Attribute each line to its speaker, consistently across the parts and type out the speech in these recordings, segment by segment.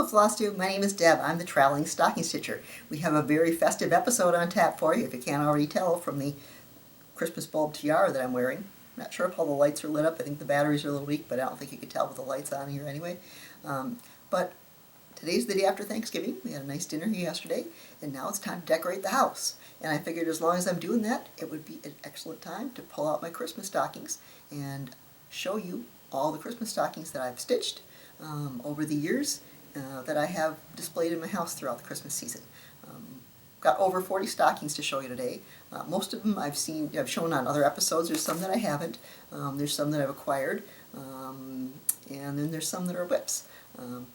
Speaker 1: Hello Flosstube, my name is Deb. I'm the Traveling Stocking Stitcher. We have a very festive episode on tap for you, if you can't already tell from the Christmas bulb tiara that I'm wearing. I'm not sure if all the lights are lit up. I think the batteries are a little weak, but I don't think you could tell with the lights on here anyway. But today's the day after Thanksgiving. We had a nice dinner here yesterday, and now it's time to decorate the house. And I figured as long as I'm doing that, it would be an excellent time to pull out my Christmas stockings and show you all the Christmas stockings that I've stitched over the years that I have displayed in my house throughout the Christmas season. Got over 40 stockings to show you today. Most of them I've shown on other episodes. There's some that I haven't. There's some that I've acquired. And then there's some that are whips.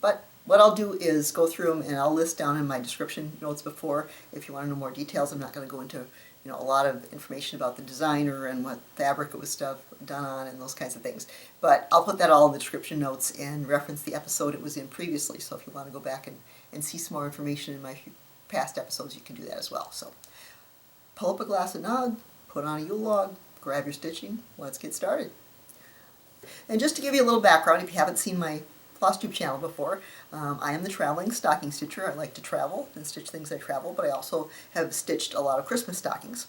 Speaker 1: But what I'll do is go through them, and I'll list down in my description notes before. If you want to know more details, I'm not going to go into a lot of information about the designer and what fabric it was done on and those kinds of things. But I'll put that all in the description notes and reference the episode it was in previously. So if you want to go back and see some more information in my past episodes, you can do that as well. So pull up a glass of nog, put on a Yule log, grab your stitching, let's get started. And just to give you a little background, if you haven't seen my Flosstube channel before, I am the Traveling Stocking Stitcher. I like to travel and stitch things I travel, but I also have stitched a lot of Christmas stockings.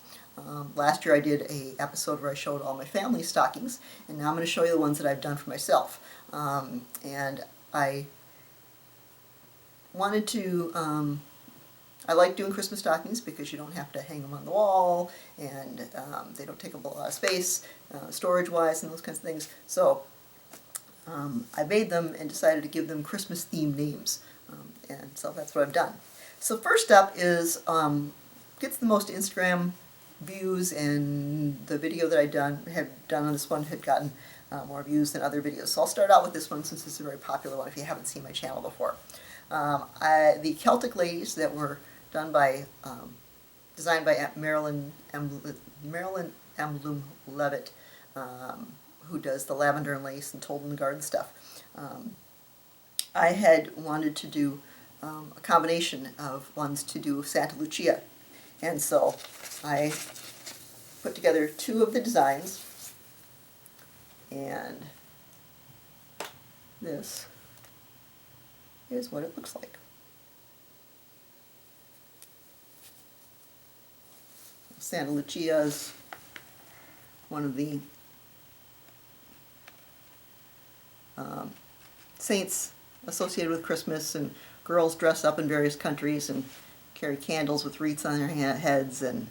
Speaker 1: Last year I did an episode where I showed all my family stockings, and now I'm going to show you the ones that I've done for myself. And I wanted to, I like doing Christmas stockings because you don't have to hang them on the wall, and they don't take up a lot of space, storage-wise and those kinds of things. So I made them and decided to give them Christmas-themed names, and so that's what I've done. So first up is, gets the most Instagram views, and the video that I have done on this one had gotten more views than other videos. So I'll start out with this one since it's a very popular one if you haven't seen my channel before. The Celtic ladies that were done by, designed by Marilyn Levitt-Imblum, who does the lavender and lace and Told in the Garden stuff. I had wanted to do a combination of ones to do Santa Lucia, and so I put together two of the designs, and this is what it looks like. Santa Lucia is one of the saints associated with Christmas, and girls dress up in various countries and carry candles with wreaths on their heads, and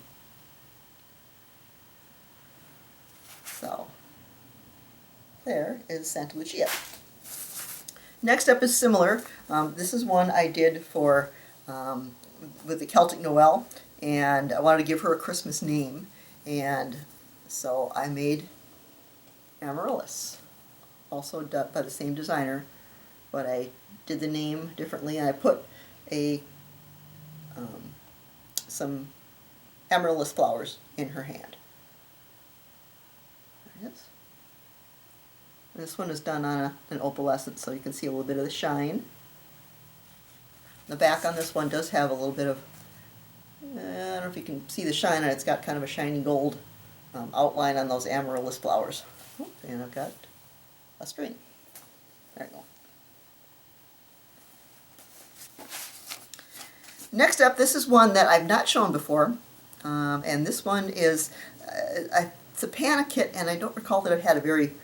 Speaker 1: so there is Santa Lucia. Next up is similar. This is one I did for with the Celtic Noel, and I wanted to give her a Christmas name, and so I made Amaryllis, also done by the same designer, but I did the name differently, and I put some Amaryllis flowers in her hand. There it is. And this one is done on an opalescent, so you can see a little bit of the shine. The back on this one does have a little bit of, I don't know if you can see the shine on it. It's got kind of a shiny gold outline on those Amaryllis flowers. And I've got a string. There you go. Next up, this is one that I've not shown before, and this one is, it's a Panna kit, and I don't recall that it had a very,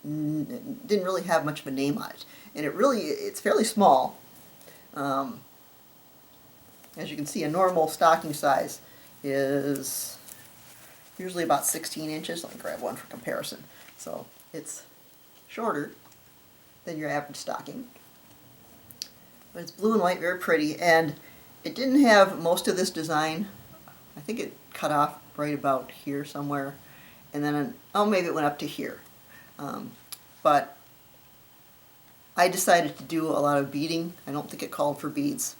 Speaker 1: didn't really have much of a name on it, and it's fairly small. As you can see, a normal stocking size is usually about 16 inches. Let me grab one for comparison. So it's shorter than your average stocking. But it's blue and white, very pretty, and it didn't have most of this design. I think it cut off right about here somewhere, and then, maybe it went up to here. But I decided to do a lot of beading. I don't think it called for beads,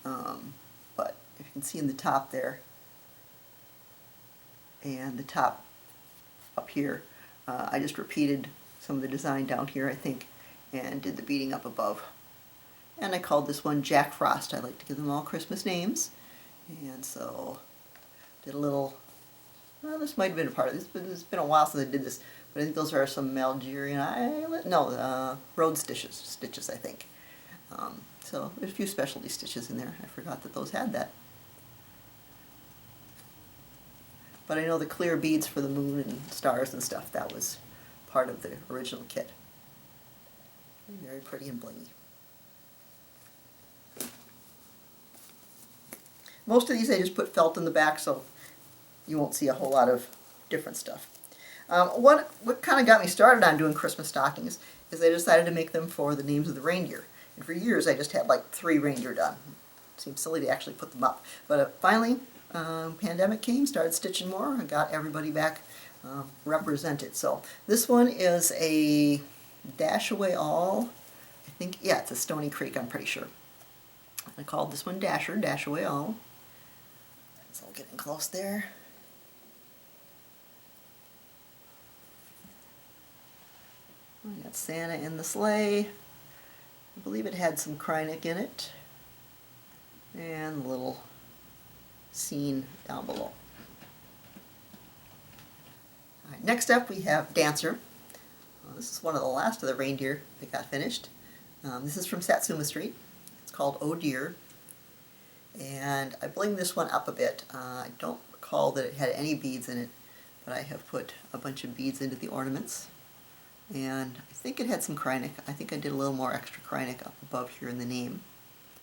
Speaker 1: but if you can see in the top there, and the top up here, I just repeated some of the design down here, I think, and did the beading up above. And I called this one Jack Frost. I like to give them all Christmas names. And so did a little, well, this might have been a part of this, but it's been a while since I did this. But I think those are some Algerian island, no, road stitches I think. So there's a few specialty stitches in there. I forgot that those had that. But I know the clear beads for the moon and stars and stuff, that was part of the original kit. Very pretty and blingy. Most of these I just put felt in the back, so you won't see a whole lot of different stuff. What kind of got me started on doing Christmas stockings is I decided to make them for the names of the reindeer. And for years I just had like 3 reindeer done. It seemed silly to actually put them up. But finally, pandemic came, started stitching more, and got everybody back represented. So this one is a Dash Away All. I think, yeah, it's a Stoney Creek, I'm pretty sure. I called this one Dasher, Dash Away All. So I'll get in close there. We got Santa in the sleigh. I believe it had some Krynick in it. And a little scene down below. All right, next up we have Dancer. This is one of the last of the reindeer that got finished. This is from Satsuma Street. It's called Oh Dear. And I blinged this one up a bit. I don't recall that it had any beads in it, but I have put a bunch of beads into the ornaments. And I think it had some Krynick. I think I did a little more extra Krynick up above here in the name.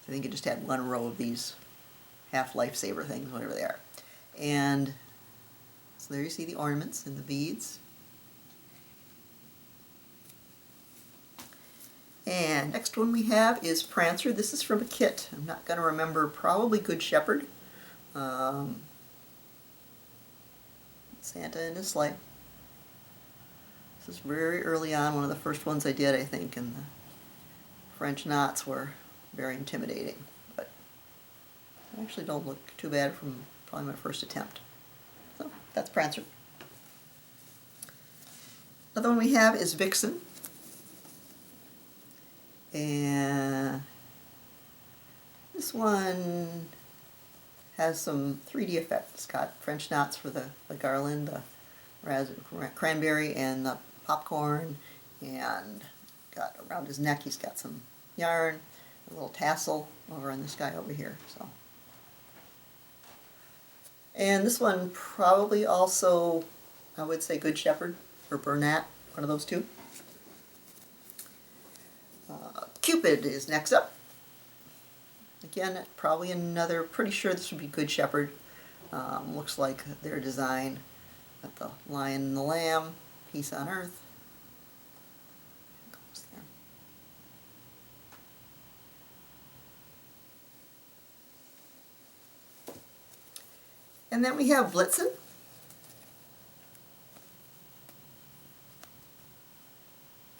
Speaker 1: I think it just had 1 row of these half lifesaver things, whatever they are. And so there you see the ornaments and the beads. And next one we have is Prancer. This is from a kit. I'm not going to remember, probably Good Shepherd. Santa and his sleigh. This is very early on, one of the first ones I did, I think, and the French knots were very intimidating. But they actually don't look too bad from probably my first attempt. So that's Prancer. Another one we have is Vixen. And this one has some 3D effect. It's got French knots for the garland, the cranberry and the popcorn, and got around his neck he's got some yarn, a little tassel over on this guy over here. So, and this one probably also, I would say, Good Shepherd or Bernat, one of those two. Cupid is next up. Again, probably another, pretty sure this would be Good Shepherd. Looks like their design. Got the lion and the lamb, peace on earth. And then we have Blitzen.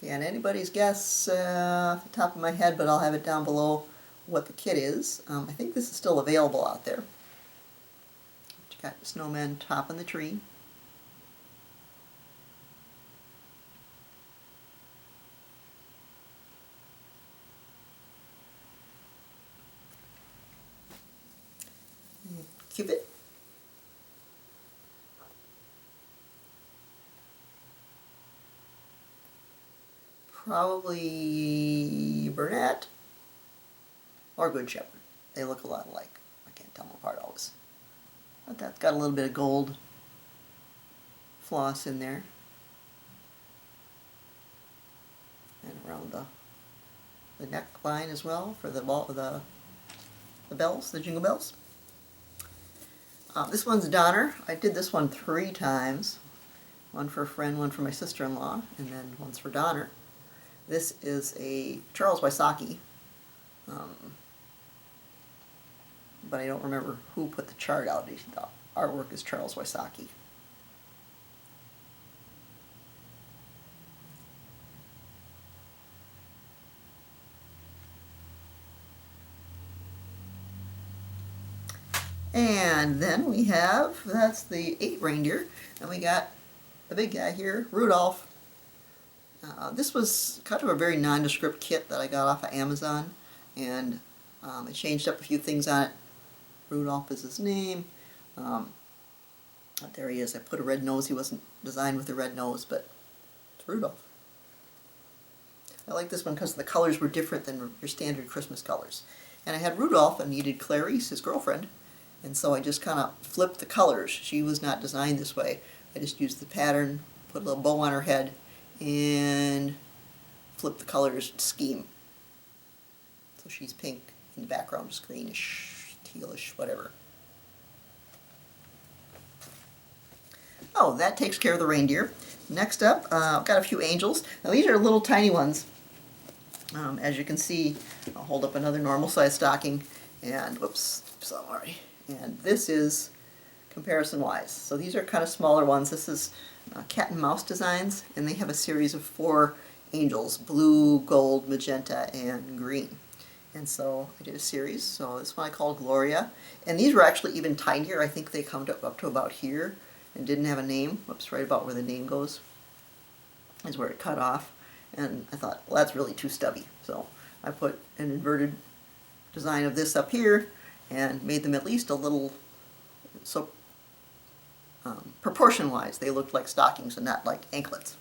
Speaker 1: Again, anybody's guess off the top of my head, but I'll have it down below what the kit is. I think this is still available out there. You got the snowman topping the tree. Cupid. Probably Bernat or Good Shepherd. They look a lot alike. I can't tell them apart always. But that's got a little bit of gold floss in there. And around the neckline as well for the bells, the jingle bells. This one's Donner. I did this one 3 times. One for a friend, one for my sister-in-law, and then one's for Donner. This is a Charles Wysocki, but I don't remember who put the chart out. The artwork is Charles Wysocki. And then we have, that's the 8 reindeer, and we got the big guy here, Rudolph. This was kind of a very nondescript kit that I got off of Amazon, and I changed up a few things on it. Rudolph is his name. There he is. I put a red nose. He wasn't designed with a red nose, but Rudolph. I like this one because the colors were different than your standard Christmas colors. And I had Rudolph and needed Clarice, his girlfriend, and so I just kind of flipped the colors. She was not designed this way. I just used the pattern, put a little bow on her head, and flipped the colors scheme. So she's pink in the background, just greenish, tealish, whatever. Oh, that takes care of the reindeer. Next up, I've got a few angels. Now these are little tiny ones. As you can see, I'll hold up another normal size stocking, and whoops, sorry. And this is comparison-wise. So these are kind of smaller ones. This is cat and mouse designs, and they have a series of 4 angels: blue, gold, magenta, and green. And so I did a series. So this one I called Gloria, and these were actually even tinier. I think they come up to about here and didn't have a name. Whoops, right about where the name goes is where it cut off. And I thought, well, that's really too stubby. So I put an inverted design of this up here and made them at least a little, so proportion-wise, they looked like stockings and not like anklets.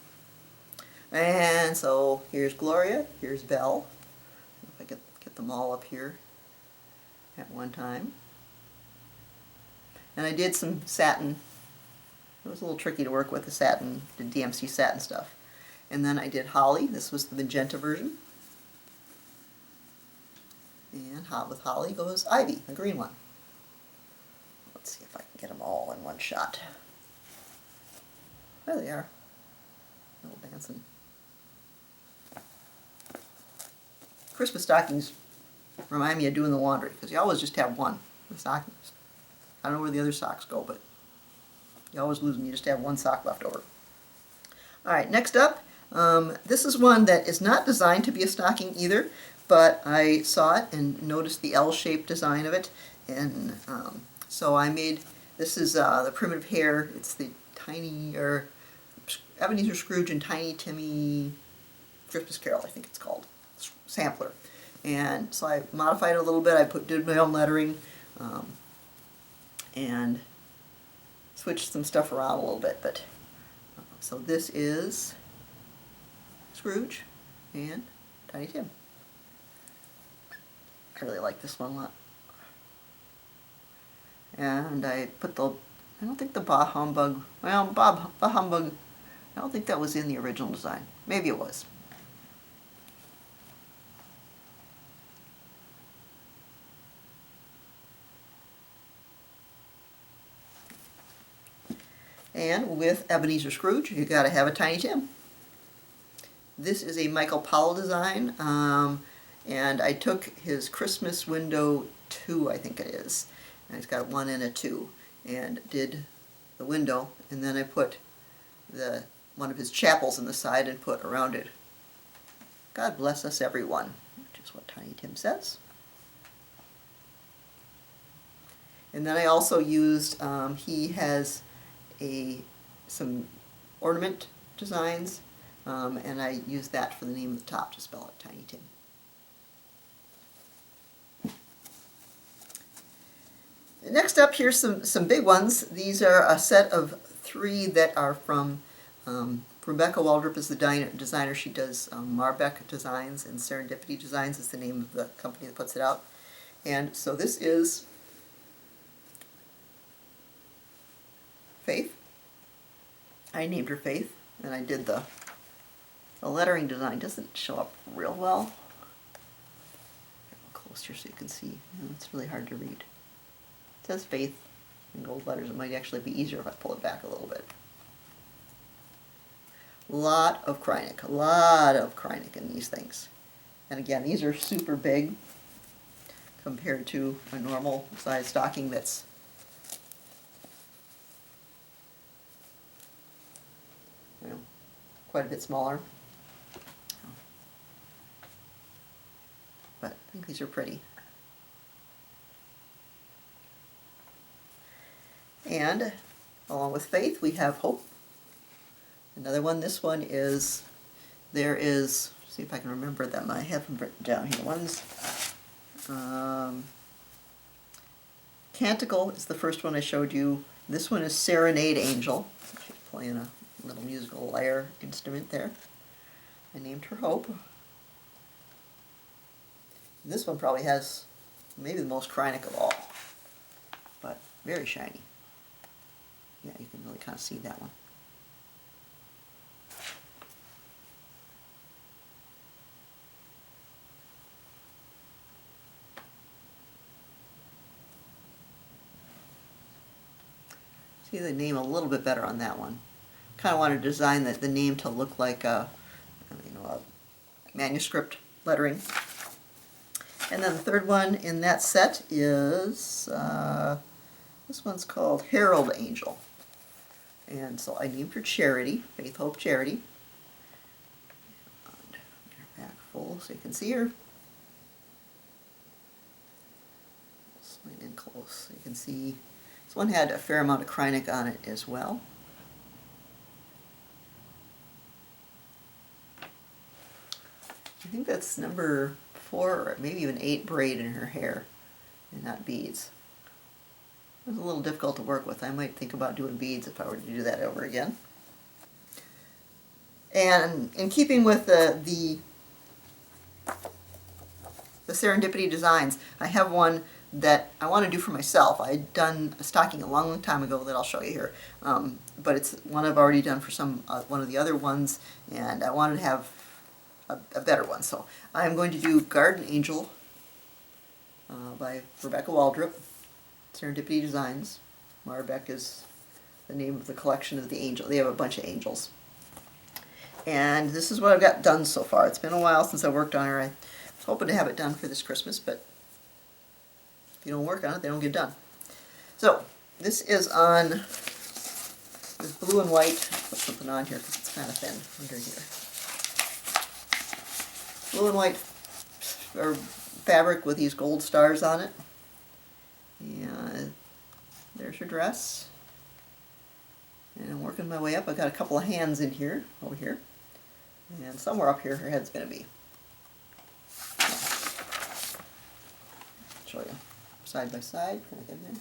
Speaker 1: And so here's Gloria, here's Belle. If I get them all up here at one time. And I did some satin. It was a little tricky to work with the satin, the DMC satin stuff. And then I did Holly. This was the magenta version. And with Holly goes Ivy, the green one. Let's see if I can get them all in one shot. There they are. Little dancing. Christmas stockings remind me of doing the laundry, because you always just have one, the stockings. I don't know where the other socks go, but you always lose them. You just have one sock left over. All right, next up. This is one that is not designed to be a stocking either, but I saw it and noticed the L-shaped design of it, and so I made, this is the primitive hare. It's the tiny, or Ebenezer Scrooge and Tiny Timmy Christmas Carol, I think it's called, sampler. And so I modified it a little bit. I did my own lettering and switched some stuff around a little bit. But so this is Scrooge and Tiny Tim. I really like this one a lot. And I put the, I don't think the Bah Humbug, well, Bah Humbug, I don't think that was in the original design. Maybe it was. And with Ebenezer Scrooge, you got to have a Tiny Tim. This is a Michael Powell design, and I took his Christmas window 2, I think it is. And it's got 1 and a 2, and did the window, and then I put one of his chapels in the side and put around it, God bless us everyone, which is what Tiny Tim says. And then I also used, he has some ornament designs, and I used that for the name of the top to spell it Tiny Tim. Next up, here's some big ones. These are a set of 3 that are from Rebecca Waldrop is the designer. She does Marbeck Designs, and Serendipity Designs is the name of the company that puts it out. And so this is Faith. I named her Faith, and I did the lettering design. Doesn't show up real well. Get a little closer so you can see. It's really hard to read. It says Faith in gold letters. It might actually be easier if I pull it back a little bit. A lot of Krynic in these things. And again, these are super big compared to a normal size stocking that's quite a bit smaller. But I think these are pretty. And along with Faith, we have Hope. Another one. This one is, see if I can remember them. I have them written down here. One's Canticle is the first one I showed you. This one is Serenade Angel. She's playing a little musical lyre instrument there. I named her Hope. This one probably has maybe the most Krynic of all, but very shiny. Yeah, you can really kind of see that one. See the name a little bit better on that one. Kind of want to design the name to look like a manuscript lettering. And then the third one in that set is, this one's called Herald Angel. And so I named her Charity, Faith, Hope, Charity. And get her back full so you can see her. Swing in close so you can see. This one had a fair amount of Krynic on it as well. I think that's number 4 or maybe even 8 braid in her hair and not beads. It was a little difficult to work with. I might think about doing beads if I were to do that over again. And in keeping with the Serendipity designs, I have one that I want to do for myself. I had done a stocking a long, long time ago that I'll show you here, but it's one I've already done for one of the other ones, and I wanted to have a better one. So I'm going to do Garden Angel by Rebecca Waldrop, Serendipity Designs. Marbeck is the name of the collection of the angel. They have a bunch of angels. And this is what I've got done so far. It's been a while since I worked on her. I was hoping to have it done for this Christmas, but if you don't work on it, they don't get done. So this is on this blue and white. Put something on here because it's kind of thin under here. Blue and white fabric with these gold stars on it. And there's her dress. And I'm working my way up. I've got a couple of hands in here, over here. And somewhere up here her head's going to be. Show you side by side. Kind of in there.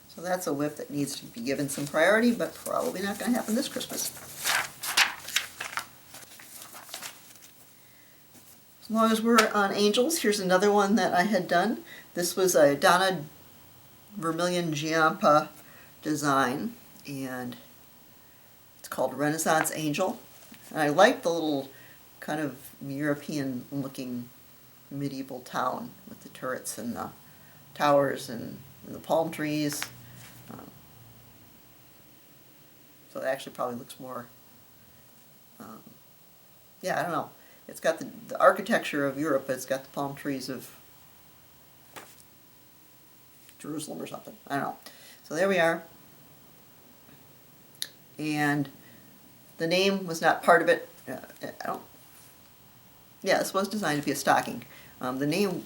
Speaker 1: So that's a whip that needs to be given some priority, but probably not going to happen this Christmas. As long as we're on angels, here's another one that I had done. This was a Donna Vermilion Giampa design, and it's called Renaissance Angel. And I like the little kind of European-looking medieval town with the turrets and the towers and the palm trees. So it actually probably looks more, yeah, I don't know. It's got the architecture of Europe, but it's got the palm trees of Jerusalem or something. I don't know. So there we are. And the name was not part of it. Yeah, this was designed to be a stocking. The name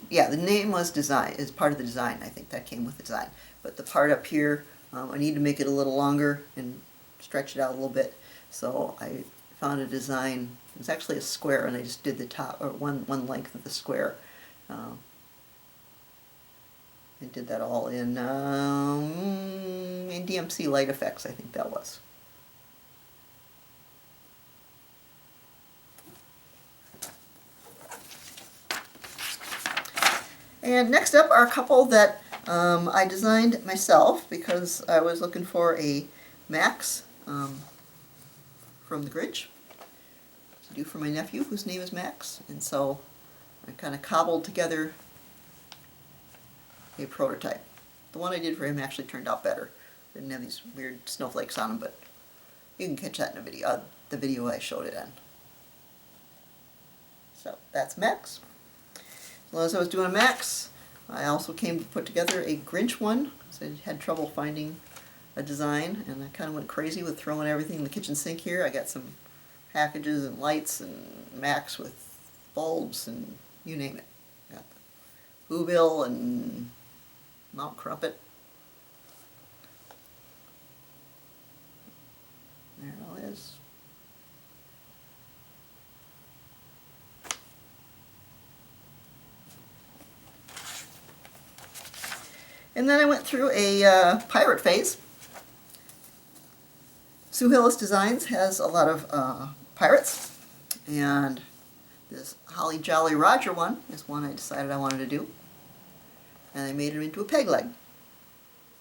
Speaker 1: was designed as part of the design. I think that came with the design. But the part up here, I need to make it a little longer and stretch it out a little bit. So I found a design. It was actually a square, and I just did the top, or one length of the square. I did that all in DMC Light Effects, I think that was. And next up are a couple that I designed myself because I was looking for a Max from the Grinch to do for my nephew, whose name is Max. And so I kind of cobbled together a prototype. The one I did for him actually turned out better. Didn't have these weird snowflakes on them, but you can catch that in the video I showed it in. So that's Max. As long as I was doing a Max, I also came to put together a Grinch one, because I had trouble finding a design, and I kind of went crazy with throwing everything in the kitchen sink here. I got some packages and lights and Max with bulbs and you name it. Got the Whoville and Mount Crumpet. There it all is. And then I went through a pirate phase. Sue Hillis Designs has a lot of pirates, and this Holly Jolly Roger one is one I decided I wanted to do. And I made it into a peg leg.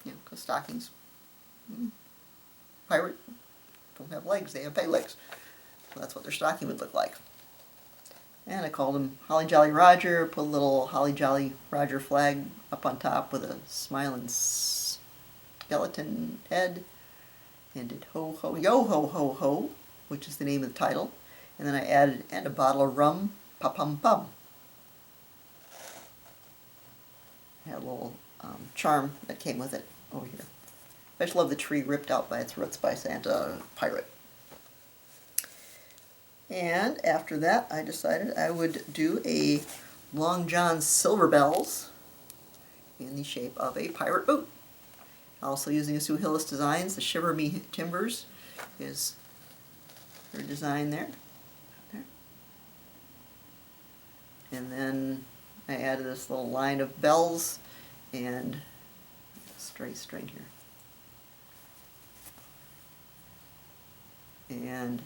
Speaker 1: You know, because stockings, pirate, don't have legs, they have peg legs. So that's what their stocking would look like. And I called him Holly Jolly Roger, put a little Holly Jolly Roger flag up on top with a smiling skeleton head, and did ho ho yo ho ho ho, which is the name of the title. And then I added a bottle of rum, pa pum pum. Had a little charm that came with it over here. I just love the tree ripped out by its roots by Santa Pirate. And after that, I decided I would do a Long John Silver Bells in the shape of a pirate boot. Also using a Sue Hillis Designs, the Shiver Me Timbers is her design there. And then I added this little line of bells and a stray string here. And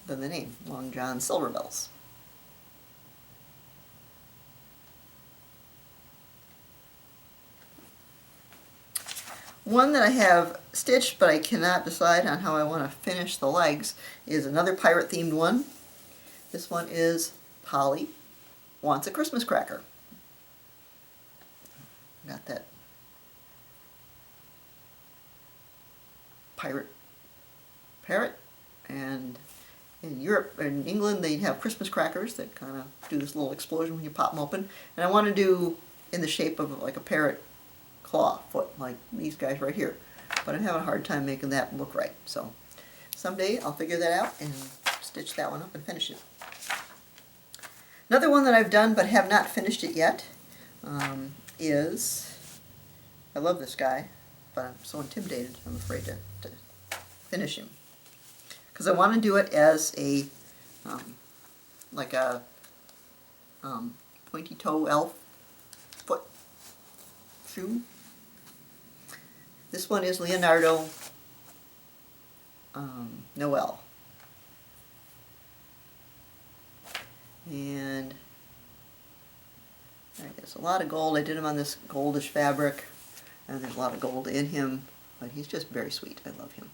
Speaker 1: then the name, Long John Silver Bells. One that I have stitched but I cannot decide on how I want to finish the legs is another pirate themed one. This one is Polly Wants a Christmas Cracker. Got that pirate parrot, and in Europe, in England, they have Christmas crackers that kind of do this little explosion when you pop them open. And I want to do in the shape of like a parrot claw foot, like these guys right here. But I'm having a hard time making that look right. So someday I'll figure that out and stitch that one up and finish it. Another one that I've done but have not finished it yet is, I love this guy, but I'm so intimidated I'm afraid to finish him. Because I want to do it as a, like a pointy toe elf foot shoe. This one is Leonardo Noel. And there's a lot of gold. I did him on this goldish fabric, and there's a lot of gold in him, but he's just very sweet. I love him.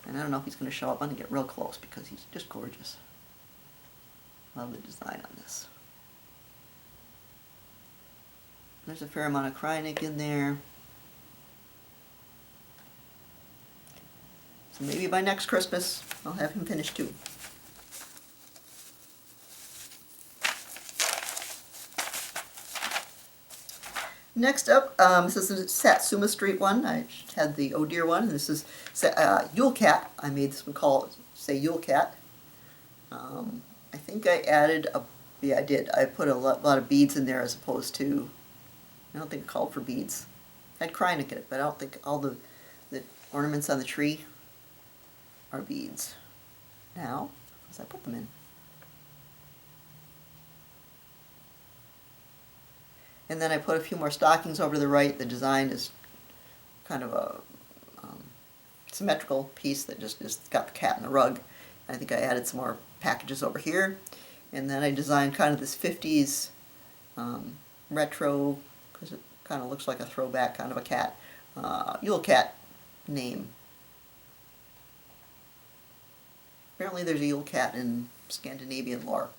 Speaker 1: And I don't know if he's going to show up. I'm going to get real close because he's just gorgeous. Love the design on this. There's a fair amount of Krynic in there. So maybe by next Christmas I'll have him finished too. Next up, this is the Satsuma Street one. I had the Oh Dear one. This is Yule Cat. I made this one call say Yule Cat. I think I added yeah, I did. I put a lot of beads in there as opposed to, I don't think it called for beads. I had Krynic in it, but I don't think all the ornaments on the tree are beads. Now, as I put them in. And then I put a few more stockings over to the right. The design is kind of a symmetrical piece that just got the cat in the rug. I think I added some more packages over here. And then I designed kind of this 50s retro, because it kind of looks like a throwback kind of a cat, Yule Cat name. Apparently there's a Yule Cat in Scandinavian lore.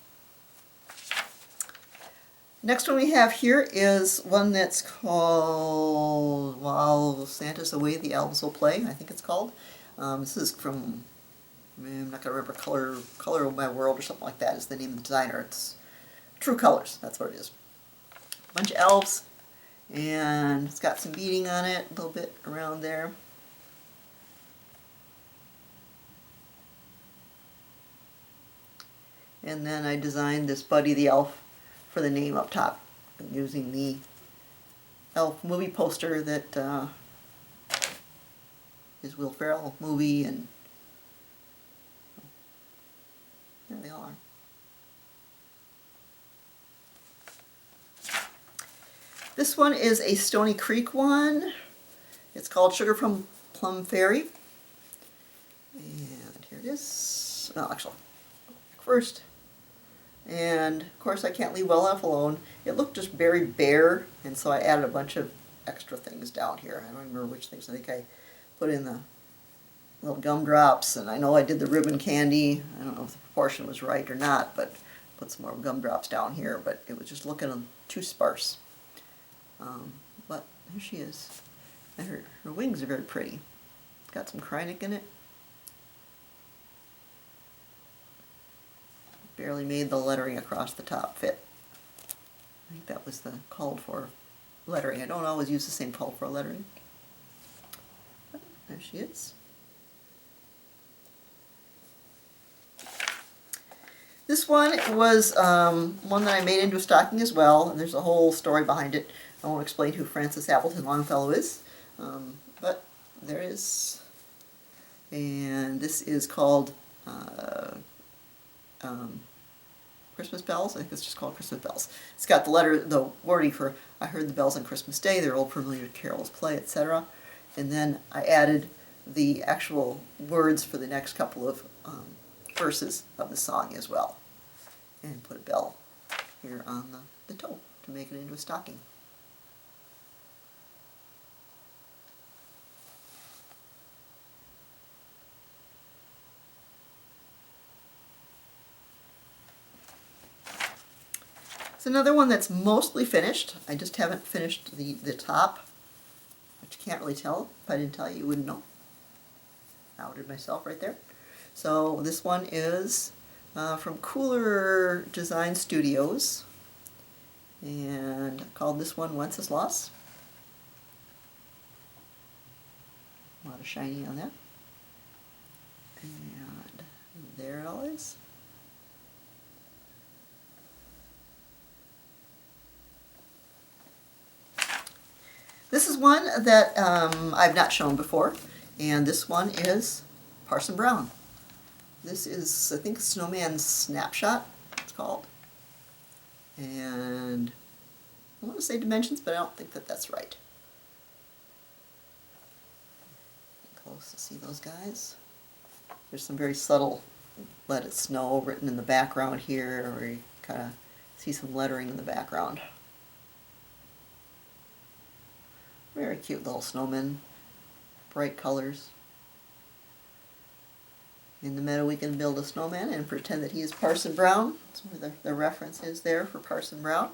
Speaker 1: Next one we have here is one that's called While Santa's Away, the Elves Will Play, I think it's called. This is from, I'm not going to remember, Color of My World or something like that is the name of the designer. It's True Colors, that's what it is. A bunch of elves, and it's got some beading on it, a little bit around there. And then I designed this Buddy the Elf for the name up top, using the Elf movie poster that is Will Ferrell movie, and there they all are. This one is a Stoney Creek one. It's called Sugar from Plum Fairy. And here it is. No, actually, first. And of course I can't leave well enough alone. It looked just very bare, and so I added a bunch of extra things down here. I don't remember which things. I think I put in the little gumdrops, and I know I did the ribbon candy. I don't know if the proportion was right or not, but put some more gumdrops down here, but it was just looking too sparse. But here she is. And her wings are very pretty. Got some krynic in it. Barely made the lettering across the top fit. I think that was the called for lettering. I don't always use the same called for lettering. But there she is. This one was one that I made into a stocking as well, and there's a whole story behind it. I won't explain who Frances Appleton Longfellow is, but there it is. And this is called Christmas Bells. I think it's just called Christmas Bells. It's got the wording for I heard the bells on Christmas Day, their old familiar carols play, etc. And then I added the actual words for the next couple of verses of the song as well. And put a bell here on the toe to make it into a stocking. It's another one that's mostly finished. I just haven't finished the top, which you can't really tell. If I didn't tell you, you wouldn't know. Outed myself right there. So this one is from Cooler Design Studios, and I called this one Wenceslas. A lot of shiny on that. And there it all is. This is one that I've not shown before, and this one is Parson Brown. This is, I think, Snowman Snapshot, it's called. And I want to say dimensions, but I don't think that that's right. Close to see those guys. There's some very subtle "Let It Snow" written in the background here, where you kind of see some lettering in the background. Very cute little snowmen, bright colors. In the meadow we can build a snowman and pretend that he is Parson Brown. That's where the reference is there for Parson Brown.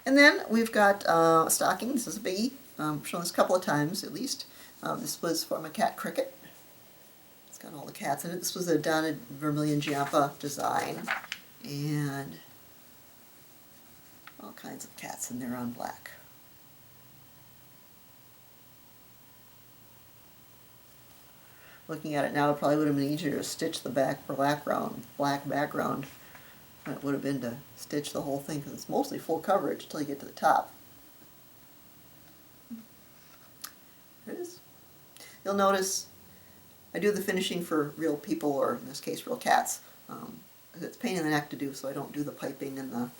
Speaker 1: And then we've got a stocking. This is a biggie. I've shown this a couple of times at least. This was from a cat cricket. It's got all the cats in it. This was a Donna Vermilion Giampa design. And all kinds of cats in there on black. Looking at it now, it probably would have been easier to stitch the black background than it would have been to stitch the whole thing, because it's mostly full coverage until you get to the top. There it is. You'll notice I do the finishing for real people, or in this case real cats. It's a pain in the neck to do, so I don't do the piping and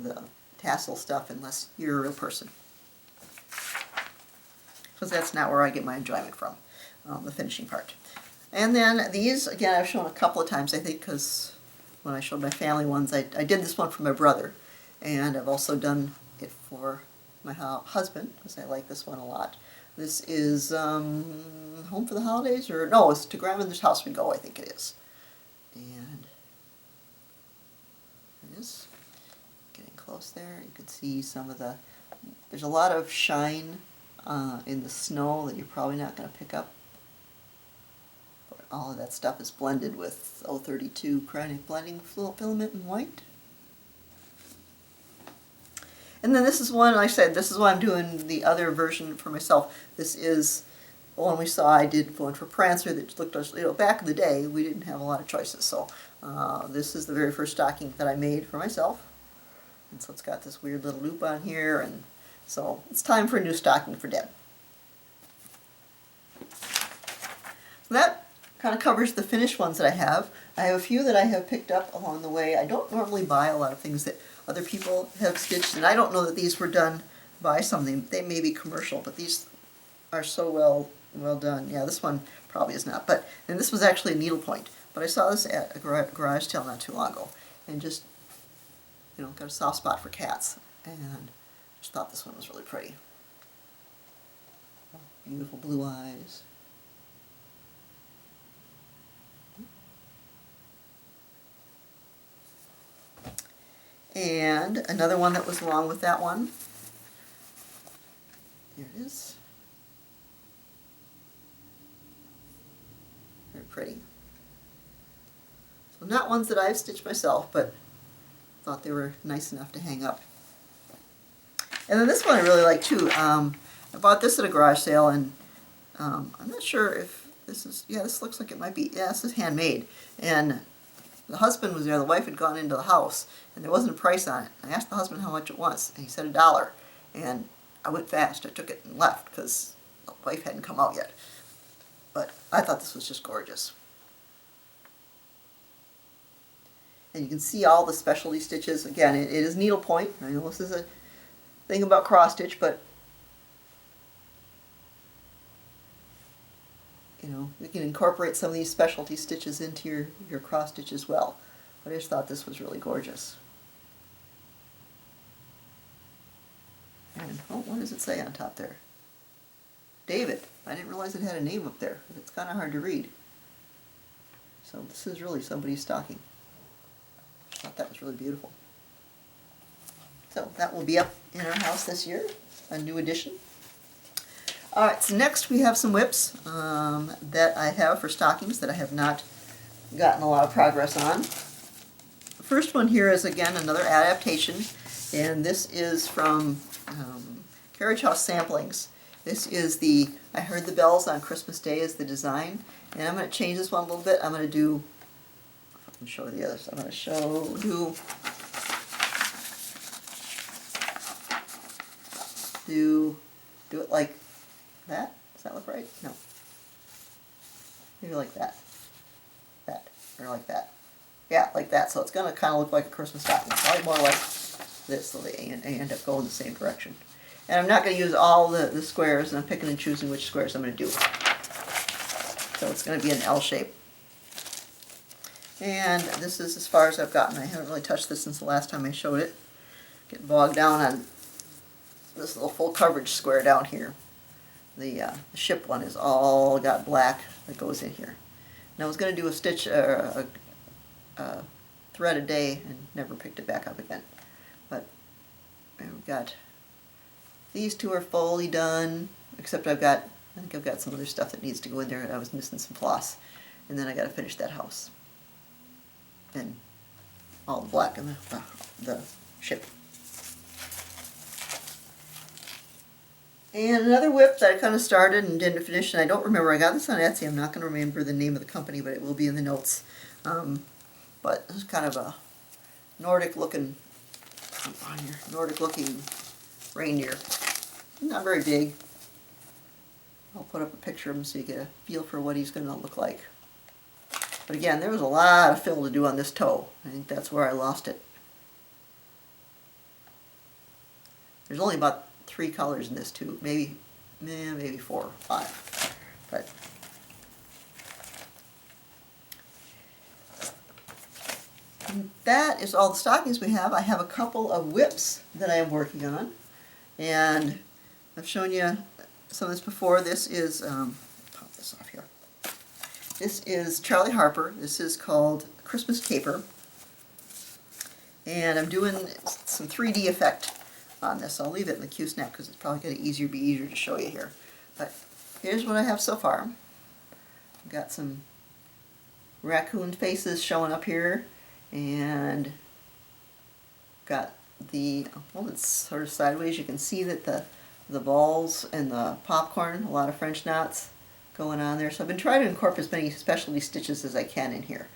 Speaker 1: the tassel stuff unless you're a real person. Because that's not where I get my enjoyment from, the finishing part. And then these, again, I've shown a couple of times, I think, because when I showed my family ones, I did this one for my brother. And I've also done it for my husband, because I like this one a lot. This is Home for the Holidays, or no, it's To Grandmother's House We Go, I think it is. And it is getting close there. You can see some of there's a lot of shine in the snow that you're probably not going to pick up. But all of that stuff is blended with 032 Krynic blending filament in white. And then this is one, like I said, this is why I'm doing the other version for myself. This is the one we saw. I did one for Prancer that looked, back in the day, we didn't have a lot of choices. So this is the very first stocking that I made for myself. And so it's got this weird little loop on here, and so it's time for a new stocking for Deb. So that kind of covers the finished ones that I have. I have a few that I have picked up along the way. I don't normally buy a lot of things that other people have stitched, and I don't know that these were done by something. They may be commercial, but these are so well done. Yeah, this one probably is not. And this was actually a needlepoint. But I saw this at a garage sale not too long ago, and just, you know, got a soft spot for cats, and just thought this one was really pretty. Beautiful blue eyes. And another one that was along with that one. Here it is. Very pretty. So not ones that I've stitched myself, but thought they were nice enough to hang up. And then this one I really like too. I bought this at a garage sale, and I'm not sure if this is, yeah, this looks like it might be, yeah, this is handmade. And the husband was there, the wife had gone into the house, and there wasn't a price on it. I asked the husband how much it was, and he said $1. And I went fast, I took it and left, because the wife hadn't come out yet. But I thought this was just gorgeous. And you can see all the specialty stitches. Again, it is needlepoint. I know this is a thing about cross stitch, but you know, we can incorporate some of these specialty stitches into your cross stitch as well. But I just thought this was really gorgeous. And oh, what does it say on top there? David. I didn't realize it had a name up there. It's kind of hard to read. So this is really somebody's stocking. I thought that was really beautiful. So that will be up in our house this year, a new addition. Alright, so next we have some whips that I have for stockings that I have not gotten a lot of progress on. The first one here is again another adaptation, and this is from Carriage House Samplings. This is the I Heard the Bells on Christmas Day is the design, and I'm going to change this one a little bit. I'm going to do, if I can show the others, I'm going to do it like that. Does that look right? No. Maybe like that. That. Or like that. Yeah, like that. So it's going to kind of look like a Christmas stocking. Probably more like this, so they end up going the same direction. And I'm not going to use all the squares, and I'm picking and choosing which squares I'm going to do. So it's going to be an L shape. And this is as far as I've gotten. I haven't really touched this since the last time I showed it. Get bogged down on this little full coverage square down here. The ship one is all got black that goes in here. And I was going to do a stitch, a thread a day, and never picked it back up again. But we've got these two are fully done, except I think I've got some other stuff that needs to go in there. I was missing some floss, and then I got to finish that house and all the black in the ship. And another whip that I kind of started and didn't finish, and I don't remember. I got this on Etsy. I'm not going to remember the name of the company, but it will be in the notes. But it's kind of a Nordic-looking reindeer. Not very big. I'll put up a picture of him so you get a feel for what he's going to look like. But again, there was a lot of fill to do on this toe. I think that's where I lost it. There's only about 3 colors in this too, maybe 4 or 5. But and that is all the stockings we have. I have a couple of whips that I am working on, and I've shown you some of this before. This is pop this off here. This is Charlie Harper. This is called Christmas Caper, and I'm doing some 3D effect on this. I'll leave it in the Q-snap because it's probably going to be easier to show you here. But here's what I have so far. I've got some raccoon faces showing up here, and got the, well, it's sort of sideways. You can see that the balls and the popcorn, a lot of French knots going on there. So I've been trying to incorporate as many specialty stitches as I can in here.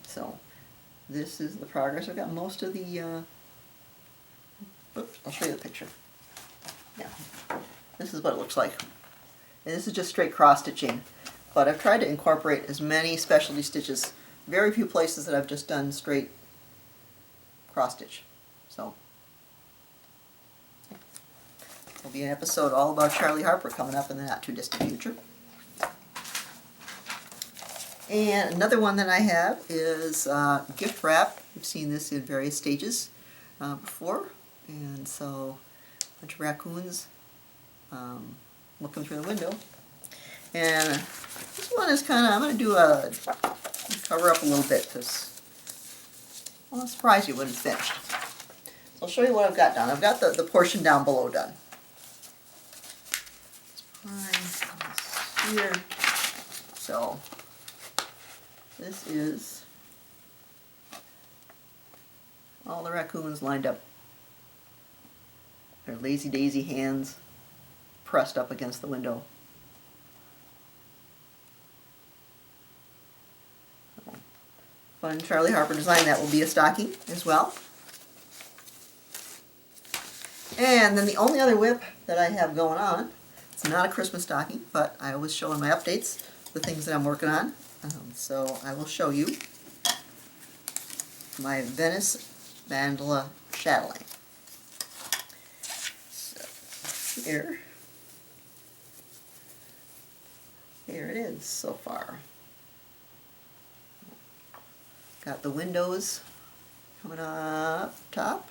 Speaker 1: So this is the progress. I've got most of the oops, I'll show you the picture. Yeah, this is what it looks like. And this is just straight cross stitching. But I've tried to incorporate as many specialty stitches. Very few places that I've just done straight cross stitch. So there'll be an episode all about Charlie Harper coming up in the not too distant future. And another one that I have is gift wrap. You've seen this in various stages before. And so a bunch of raccoons looking through the window. And this one is kind of, I'm going to do a cover up a little bit because I'll surprise you when it's finished. So I'll show you what I've got done. I've got the portion down below done. Let's find this here. So this is all the raccoons lined up. Their lazy daisy hands pressed up against the window. Fun Charlie Harper design. That will be a stocking as well. And then the only other whip that I have going on, it's not a Christmas stocking, but I always show in my updates the things that I'm working on. So I will show you my Venice Mandala chatelaine. So here it is so far. Got the windows coming up top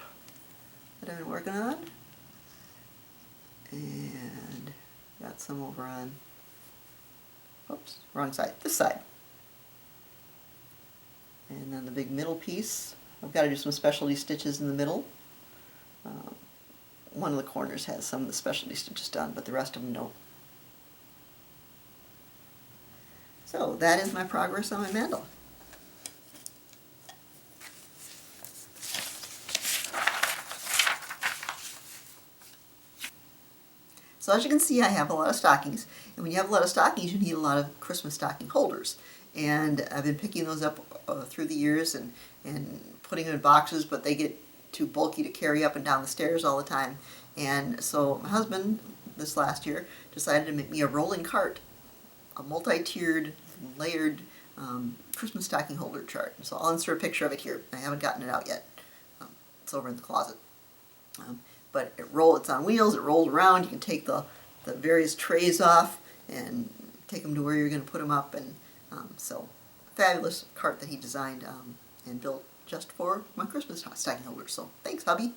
Speaker 1: that I've been working on, and got some over on, oops, wrong side, this side. And then the big middle piece, I've got to do some specialty stitches in the middle. One of the corners has some of the specialty stitches done, but the rest of them don't. So that is my progress on my mandala. So as you can see, I have a lot of stockings, and when you have a lot of stockings, you need a lot of Christmas stocking holders. And I've been picking those up through the years and putting them in boxes, but they get too bulky to carry up and down the stairs all the time. And so my husband, this last year, decided to make me a rolling cart, a multi-tiered, layered Christmas stocking holder chart. So I'll insert a picture of it here. I haven't gotten it out yet. It's over in the closet. But it's on wheels, it rolls around. You can take the various trays off and take them to where you're going to put them up. And so, fabulous cart that he designed and built just for my Christmas stocking holders. So, thanks, hubby.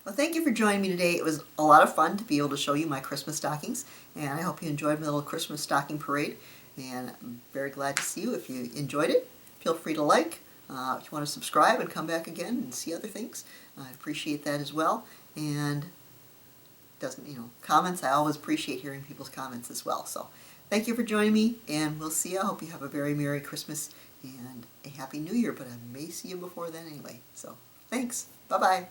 Speaker 1: Well, thank you for joining me today. It was a lot of fun to be able to show you my Christmas stockings. And I hope you enjoyed my little Christmas stocking parade. And I'm very glad to see you. If you enjoyed it, feel free to like. If you want to subscribe and come back again and see other things, I appreciate that as well. And comments, I always appreciate hearing people's comments as well. So thank you for joining me, and we'll see you. I hope you have a very Merry Christmas and a Happy New Year, but I may see you before then anyway. So thanks. Bye-bye.